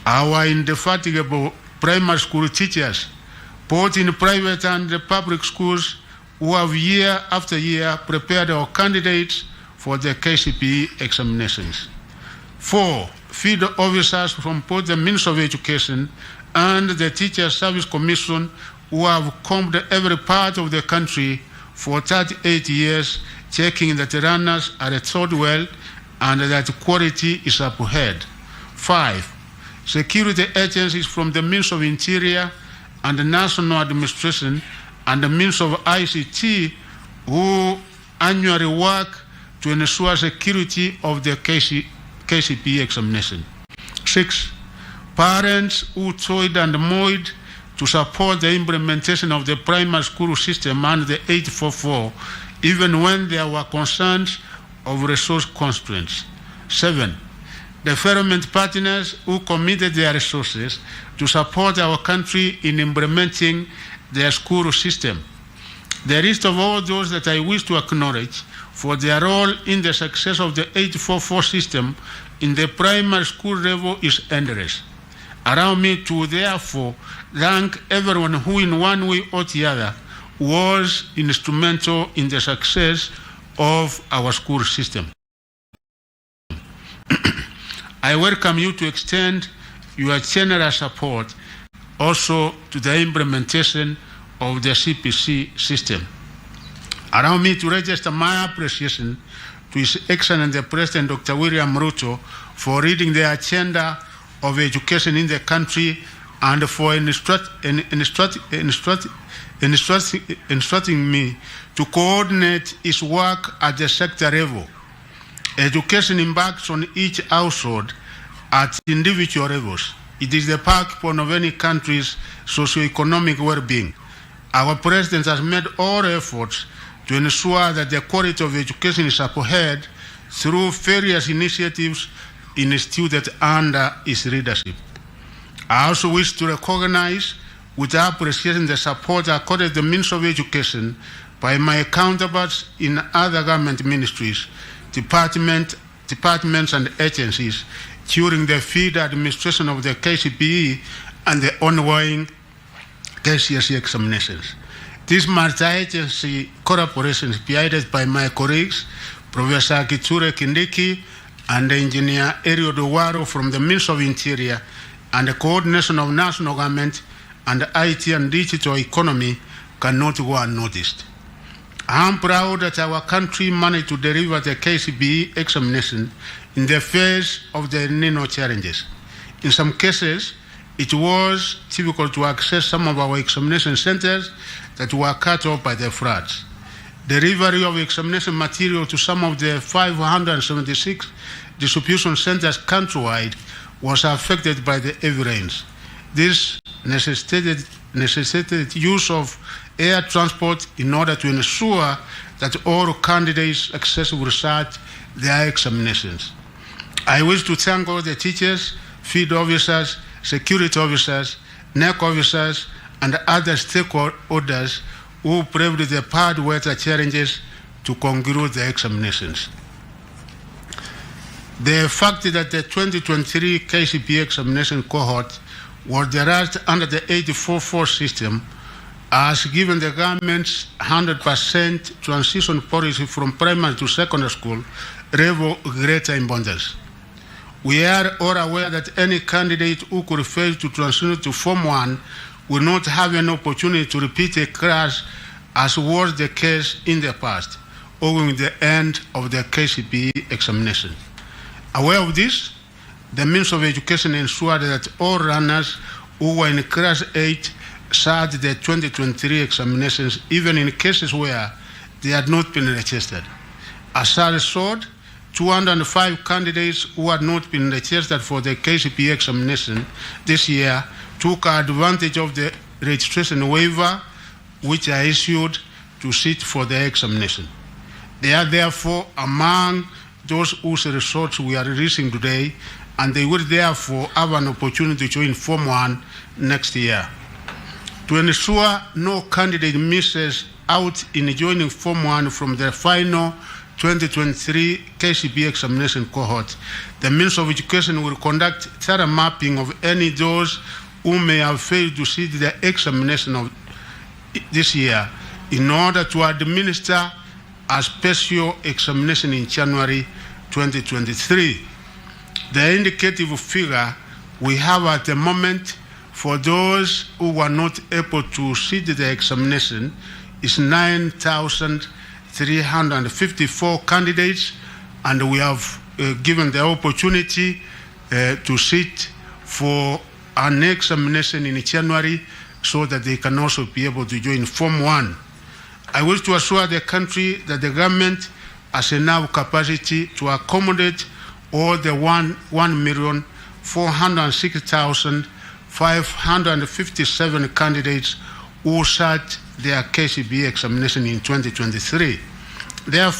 Our indefatigable primary school teachers, both in private and public schools, who have year after year prepared our candidates for the KCPE examinations. 4, field officers from both the Ministry of Education and the Teacher Service Commission, who have combed every part of the country for 38 years, checking that the runners are taught well and that quality is upheld. 5, security agencies from the Ministry of Interior and the National Administration and the Ministry of ICT, who annually work to ensure security of the KCPE examination. 6, parents who toiled and moiled to support the implementation of the primary school system and the 844, even when there were concerns of resource constraints. 7, development partners who committed their resources to support our country in implementing their school system. The list of all those that I wish to acknowledge for their role in the success of the 844 system in the primary school level is endless. Allow me to therefore thank everyone who in one way or the other was instrumental in the success of our school system. I welcome you to extend your generous support also to the implementation of the CPC system. Allow me to register my appreciation to His Excellency the President Dr. William Ruto for leading the agenda of education in the country and for instructing me to coordinate his work at the sector level. Education embarks on each household at individual levels. It is the backbone of any country's socio-economic well-being. Our President has made all efforts to ensure that the quality of education is upheld through various initiatives instituted under his leadership. I also wish to recognize with appreciation the support accorded to the Ministry of Education by my counterparts in other government ministries, departments and agencies during the field administration of the KCPE and the ongoing KCSE examinations. This multi-agency collaboration is guided by my colleagues, Professor Kiture Kindiki and Engineer Eliud Owaro from the Ministry of Interior, and the coordination of national government and IT and digital economy cannot go unnoticed. I am proud that our country managed to deliver the KCPE examination in the face of the El Nino challenges. In some cases, it was difficult to access some of our examination centers that were cut off by the floods. Delivery of examination material to some of the 576 distribution centers countrywide was affected by the heavy rains. This necessitated use of air transport in order to ensure that all candidates successfully start their examinations. I wish to thank all the teachers, field officers, security officers, NEC officers, and other stakeholders who braved the bad weather challenges to conclude the examinations. The fact that the 2023 KCPE examination cohort was the last under the 844 system has given the government's 100% transition policy from primary to secondary school level greater importance. We are all aware that any candidate who could fail to transition to Form 1 will not have an opportunity to repeat a class, as was the case in the past, owing the end of the KCPE examination. Aware of this, the Ministry of Education ensured that all runners who were in Class 8 sat the 2023 examinations, even in cases where they had not been registered. As a result, 205 candidates who had not been registered for the KCPE examination this year took advantage of the registration waiver which I issued to sit for the examination. They are therefore among those whose results we are releasing today, and they will therefore have an opportunity to join Form 1 next year. To ensure no candidate misses out in joining Form 1 from the final 2023 KCB examination cohort. The Ministry of Education will conduct thorough mapping of any those who may have failed to sit the examination of this year in order to administer a special examination in January 2023. The indicative figure we have at the moment for those who were not able to sit the examination is 9,354 candidates, and we have given the opportunity to sit for an examination in January so that they can also be able to join Form 1. I wish to assure the country that the government has enough capacity to accommodate all the 1,406,557 candidates who sat their KCB examination in 2023. Therefore,